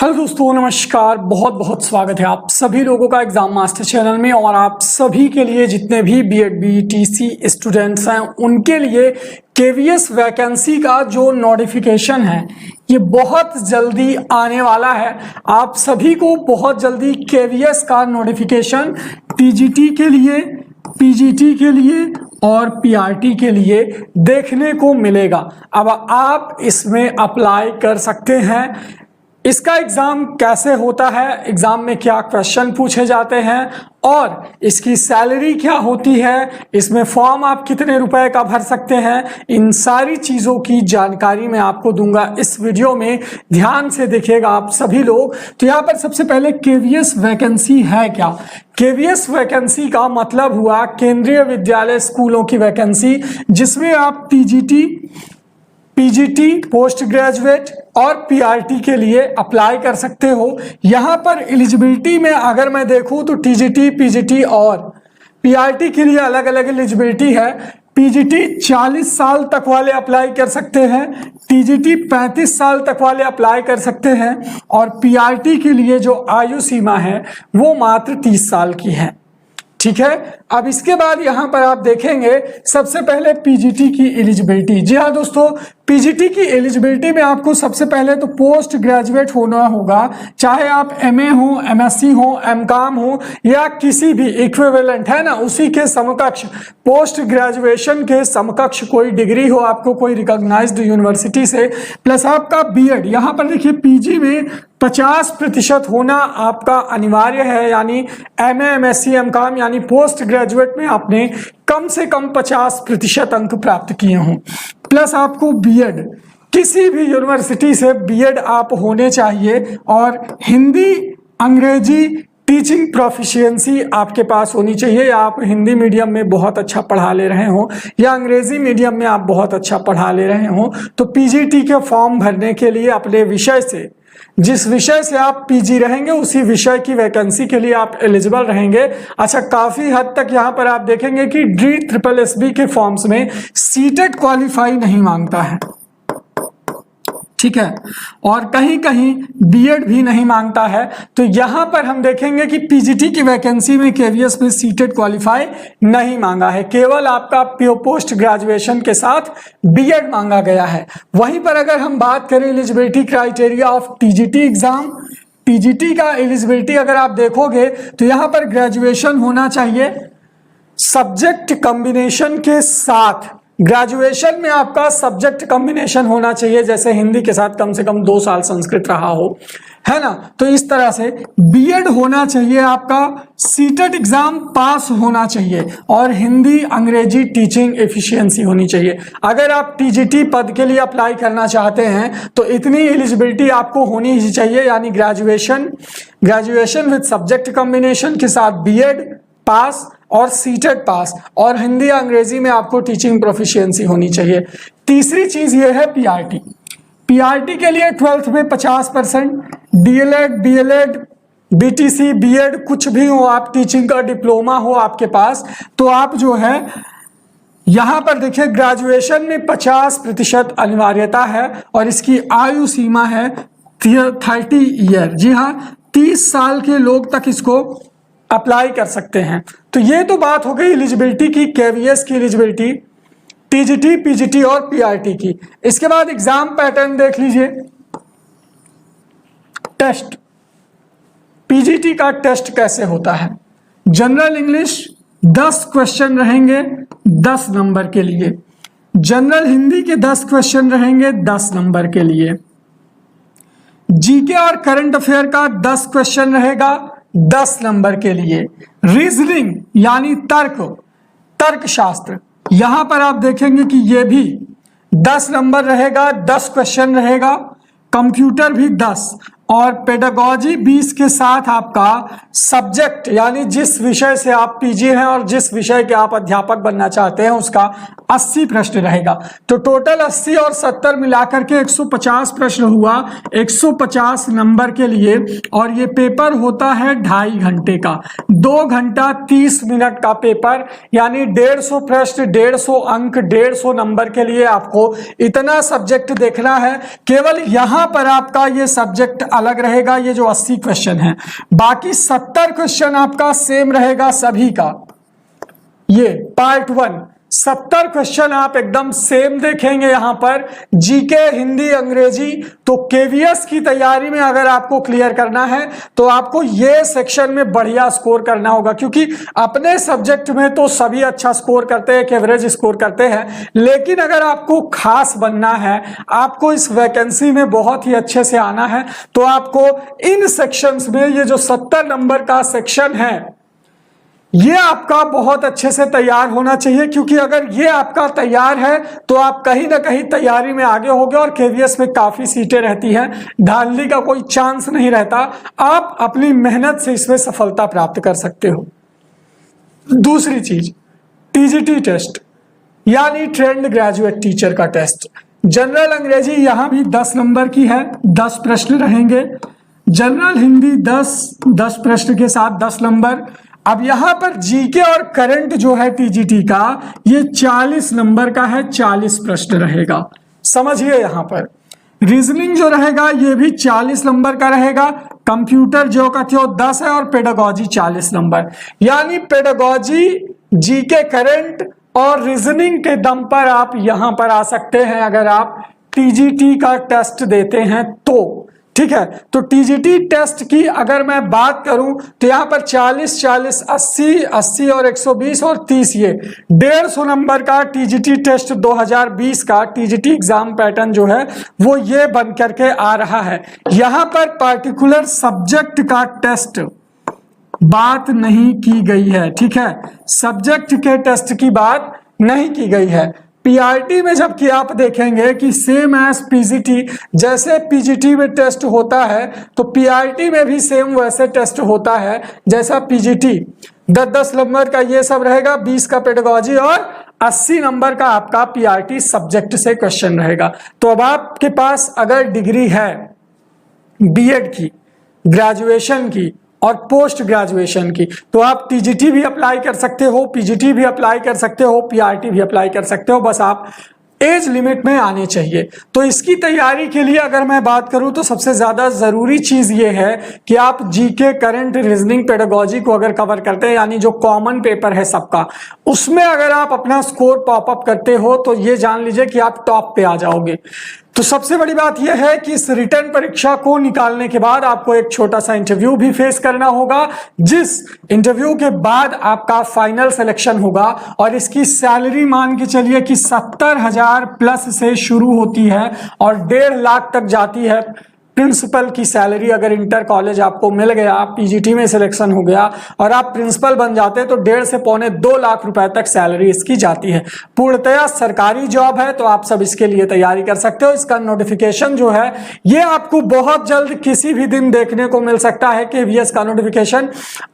Hello दोस्तों, नमस्कार। बहुत बहुत स्वागत है आप सभी लोगों का एग्जाम मास्टर चैनल में। और आप सभी के लिए जितने भी बीएड बीटीसी स्टूडेंट्स हैं उनके लिए केवीएस वैकेंसी का जो नोटिफिकेशन है ये बहुत जल्दी आने वाला है। आप सभी को बहुत जल्दी केवीएस का नोटिफिकेशन टीजीटी के लिए, पीजीटी के लिए और पीआरटी के लिए देखने को मिलेगा। अब आप इसमें अप्लाई कर सकते हैं। इसका एग्ज़ाम कैसे होता है, एग्ज़ाम में क्या क्वेश्चन पूछे जाते हैं और इसकी सैलरी क्या होती है, इसमें फॉर्म आप कितने रुपए का भर सकते हैं, इन सारी चीज़ों की जानकारी मैं आपको दूंगा इस वीडियो में। ध्यान से देखिएगा आप सभी लोग। तो यहाँ पर सबसे पहले केवीएस वैकेंसी है क्या। केवीएस वैकेंसी का मतलब हुआ केंद्रीय विद्यालय स्कूलों की वैकेंसी, जिसमें आप टीजीटी, पीजीटी, पोस्ट ग्रेजुएट और पीआरटी के लिए अप्लाई कर सकते हो। यहाँ पर एलिजिबिलिटी में अगर मैं देखूँ तो टीजीटी, पीजीटी और पीआरटी के लिए अलग अलग एलिजिबिलिटी है। पीजीटी 40 साल तक वाले अप्लाई कर सकते हैं, टीजीटी 35 साल तक वाले अप्लाई कर सकते हैं और पीआरटी के लिए जो आयु सीमा है वो मात्र 30 साल की है। ठीक है। अब इसके बाद यहां पर आप देखेंगे सबसे पहले पीजीटी की एलिजिबिलिटी। जी हाँ दोस्तों, पीजीटी की एलिजिबिलिटी में आपको सबसे पहले तो पोस्ट ग्रेजुएट होना होगा, चाहे आप एमए हो, एमएससी हो, एमकॉम हो या किसी भी इक्विवेलेंट है ना उसी के समकक्ष, पोस्ट ग्रेजुएशन के समकक्ष कोई डिग्री हो आपको कोई रिकॉग्नाइज्ड यूनिवर्सिटी से, प्लस आपका बीएड। यहाँ पर देखिए पीजी में 50% होना आपका अनिवार्य है, यानी एमए, एमएससी, एमकॉम यानी पोस्ट ग्रेजुएट में आपने कम से कम 50% अंक प्राप्त किए हों। प्लस आपको बीएड, किसी भी यूनिवर्सिटी से बीएड आप होने चाहिए और हिंदी अंग्रेजी टीचिंग प्रोफिशिएंसी आपके पास होनी चाहिए। या आप हिंदी मीडियम में बहुत अच्छा पढ़ा ले रहे हो या अंग्रेजी मीडियम में आप बहुत अच्छा पढ़ा ले रहे हो तो पीजीटी के फॉर्म भरने के लिए अपने विषय से, जिस विषय से आप पीजी रहेंगे उसी विषय की वैकेंसी के लिए आप एलिजिबल रहेंगे। अच्छा, काफी हद तक यहाँ पर आप देखेंगे कि DSSB के फॉर्म्स में सीटेट क्वालिफाई नहीं मांगता है, ठीक है, और कहीं कहीं बीएड भी नहीं मांगता है। तो यहां पर हम देखेंगे कि पीजीटी की वैकेंसी में केवीएस में सीटेट क्वालिफाई नहीं मांगा है, केवल आपका पोस्ट ग्रेजुएशन के साथ बीएड मांगा गया है। वहीं पर अगर हम बात करें eligibility criteria of TGT exam, TGT का एलिजिबिलिटी अगर आप देखोगे तो यहां पर ग्रेजुएशन होना चाहिए सब्जेक्ट कॉम्बिनेशन के साथ। ग्रेजुएशन में आपका सब्जेक्ट कॉम्बिनेशन होना चाहिए, जैसे हिंदी के साथ कम से कम 2 साल संस्कृत रहा हो, है ना। तो इस तरह से बीएड होना चाहिए आपका, सीटेट एग्जाम पास होना चाहिए और हिंदी अंग्रेजी टीचिंग एफिशिएंसी होनी चाहिए। अगर आप टीजीटी पद के लिए अप्लाई करना चाहते हैं तो इतनी एलिजिबिलिटी आपको होनी ही चाहिए, यानी ग्रेजुएशन विद सब्जेक्ट कॉम्बिनेशन के साथ बीएड पास और सीटेट पास और हिंदी अंग्रेजी में आपको टीचिंग प्रोफिशिएंसी होनी चाहिए। तीसरी चीज ये है पीआरटी। पीआरटी के लिए 12th में 50%, डीएलएड, बीएलएड, बीटीसी, बीएड कुछ भी हो, आप टीचिंग का डिप्लोमा हो आपके पास, तो आप जो है यहां पर देखिए ग्रेजुएशन में 50% अनिवार्यता है और इसकी आयु सीमा है 30 ईयर। जी हाँ, 30 साल के लोग तक इसको अप्लाई कर सकते हैं। तो ये तो बात हो गई एलिजिबिलिटी की, केवीएस की एलिजिबिलिटी, टीजीटी, पीजीटी और पीआरटी की। इसके बाद एग्जाम पैटर्न देख लीजिए। टेस्ट, पीजीटी का टेस्ट कैसे होता है। जनरल इंग्लिश 10 क्वेश्चन रहेंगे 10 नंबर के लिए, जनरल हिंदी के 10 क्वेश्चन रहेंगे 10 नंबर के लिए, जीके और करंट अफेयर का 10 क्वेश्चन रहेगा 10 नंबर के लिए, रीजनिंग यानी तर्क शास्त्र, यहां पर आप देखेंगे कि ये भी 10 नंबर रहेगा, 10 क्वेश्चन रहेगा, कंप्यूटर भी 10 और पेडागोजी 20 के साथ आपका सब्जेक्ट यानी जिस विषय से आप पीजी हैं और जिस विषय के आप अध्यापक बनना चाहते हैं उसका 80 प्रश्न रहेगा। तो टोटल 80 और 70 मिलाकर के 150 प्रश्न हुआ 150 नंबर के लिए, और ये पेपर होता है 2.5 घंटे का, 2 घंटा 30 मिनट का पेपर, यानी 150 प्रश्न, 150 अंक, 150 नंबर के लिए आपको इतना सब्जेक्ट देखना है। केवल यहां पर आपका ये सब्जेक्ट अलग रहेगा, ये जो 80 क्वेश्चन है, बाकी 70 क्वेश्चन आपका सेम रहेगा सभी का। ये पार्ट 1 70 क्वेश्चन आप एकदम सेम देखेंगे यहां पर, जीके, हिंदी, अंग्रेजी। तो केवीएस की तैयारी में अगर आपको क्लियर करना है तो आपको ये सेक्शन में बढ़िया स्कोर करना होगा, क्योंकि अपने सब्जेक्ट में तो सभी अच्छा स्कोर करते हैं, एवरेज स्कोर करते हैं, लेकिन अगर आपको खास बनना है, आपको इस वैकेंसी में बहुत ही अच्छे से आना है, तो आपको इन सेक्शंस में ये जो 70 नंबर का सेक्शन है ये आपका बहुत अच्छे से तैयार होना चाहिए, क्योंकि अगर ये आपका तैयार है तो आप कहीं ना कहीं तैयारी में आगे होगे, और केवीएस में काफी सीटें रहती हैं, धांधली का कोई चांस नहीं रहता, आप अपनी मेहनत से इसमें सफलता प्राप्त कर सकते हो। दूसरी चीज, टीजीटी टेस्ट यानी ट्रेंड ग्रेजुएट टीचर का टेस्ट। जनरल अंग्रेजी यहां भी 10 नंबर की है, 10 प्रश्न रहेंगे। जनरल हिंदी 10 प्रश्न के साथ 10 नंबर। अब यहां पर जीके और करंट जो है टीजीटी का, ये 40 नंबर का है, 40 प्रश्न रहेगा, समझिए। यहां पर रीजनिंग जो रहेगा ये भी 40 नंबर का रहेगा, कंप्यूटर ज्योग्राफी 10 है, और पेडागोजी 40 नंबर। यानी पेडागोजी, जीके, करंट और रीजनिंग के दम पर आप यहां पर आ सकते हैं अगर आप टीजीटी का टेस्ट देते हैं तो, ठीक है। तो टीजीटी टेस्ट की अगर मैं बात करूं तो यहां पर 40, 40, 80, 80 और 120 और 30, ये 150 नंबर का टीजीटी टेस्ट 2020 का टीजीटी एग्जाम पैटर्न जो है वो ये बन करके आ रहा है। यहां पर पार्टिकुलर सब्जेक्ट का टेस्ट बात नहीं की गई है, ठीक है, सब्जेक्ट के टेस्ट की बात नहीं की गई है। पीआरटी में जबकि आप देखेंगे कि सेम एज पीजीटी, जैसे पीजीटी में टेस्ट होता है तो पीआरटी में भी सेम वैसे टेस्ट होता है जैसा पीजीटी। 10-10 नंबर का ये सब रहेगा, 20 का पेडागोजी और 80 नंबर का आपका पीआरटी सब्जेक्ट से क्वेश्चन रहेगा। तो अब आपके पास अगर डिग्री है बीएड की, ग्रेजुएशन की और पोस्ट ग्रेजुएशन की, तो आप टीजीटी भी अप्लाई कर सकते हो, पीजीटी भी अप्लाई कर सकते हो, पीआरटी भी अप्लाई कर सकते हो, बस आप एज लिमिट में आने चाहिए। तो इसकी तैयारी के लिए अगर मैं बात करूं तो सबसे ज्यादा जरूरी चीज ये है कि आप जीके, करंट, रीजनिंग, पेडागोजी को अगर कवर करते हैं, यानी जो कॉमन पेपर है सबका, उसमें अगर आप अपना स्कोर पॉपअप करते हो तो ये जान लीजिए कि आप टॉप पे आ जाओगे। तो सबसे बड़ी बात यह है कि इस रिटर्न परीक्षा को निकालने के बाद आपको एक छोटा सा इंटरव्यू भी फेस करना होगा, जिस इंटरव्यू के बाद आपका फाइनल सिलेक्शन होगा, और इसकी सैलरी मान के चलिए कि 70,000 प्लस से शुरू होती है और 1.5 लाख तक जाती है। प्रिंसिपल की सैलरी अगर इंटर कॉलेज आपको मिल गया, पीजीटी में सिलेक्शन हो गया और आप प्रिंसिपल बन जाते तो 1.5 से पौने 2 लाख रुपए तक सैलरी इसकी जाती है। पूर्णतया सरकारी जॉब है, तो आप सब इसके लिए तैयारी कर सकते हो। इसका नोटिफिकेशन जो है ये आपको बहुत जल्द किसी भी दिन देखने को मिल सकता है। केवीएस का नोटिफिकेशन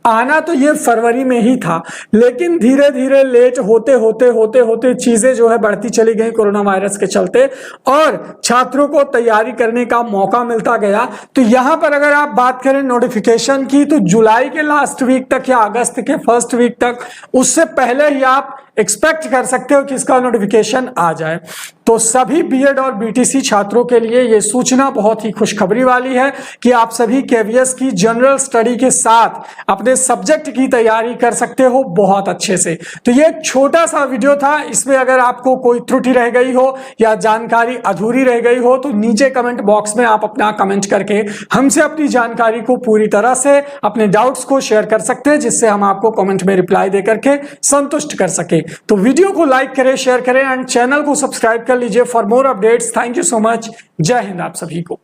आना तो ये फरवरी में ही था, लेकिन धीरे धीरे लेट होते होते चीजें जो है बढ़ती चली गई कोरोना वायरस के चलते, और छात्रों को तैयारी करने का मौका मिलता गया। तो यहां पर अगर आप बात करें नोटिफिकेशन की, तो जुलाई के लास्ट वीक तक या अगस्त के फर्स्ट वीक तक, उससे पहले ही आप एक्सपेक्ट कर सकते हो कि इसका नोटिफिकेशन आ जाए। तो सभी बीएड और बीटीसी छात्रों के लिए यह सूचना बहुत ही खुशखबरी वाली है कि आप सभी केवीएस की जनरल स्टडी के साथ अपने सब्जेक्ट की तैयारी कर सकते हो बहुत अच्छे से। तो ये एक छोटा सा वीडियो था, इसमें अगर आपको कोई त्रुटि रह गई हो या जानकारी अधूरी रह गई हो तो नीचे कमेंट बॉक्स में आप अपना कमेंट करके हमसे अपनी जानकारी को पूरी तरह से, अपने डाउट्स को शेयर कर सकते हैं, जिससे हम आपको कमेंट में रिप्लाई दे करके संतुष्ट कर सके। तो वीडियो को लाइक करें, शेयर करें एंड चैनल को सब्सक्राइब कर लीजिए for more updates. Thank you so much. जय हिंद आप सभी को।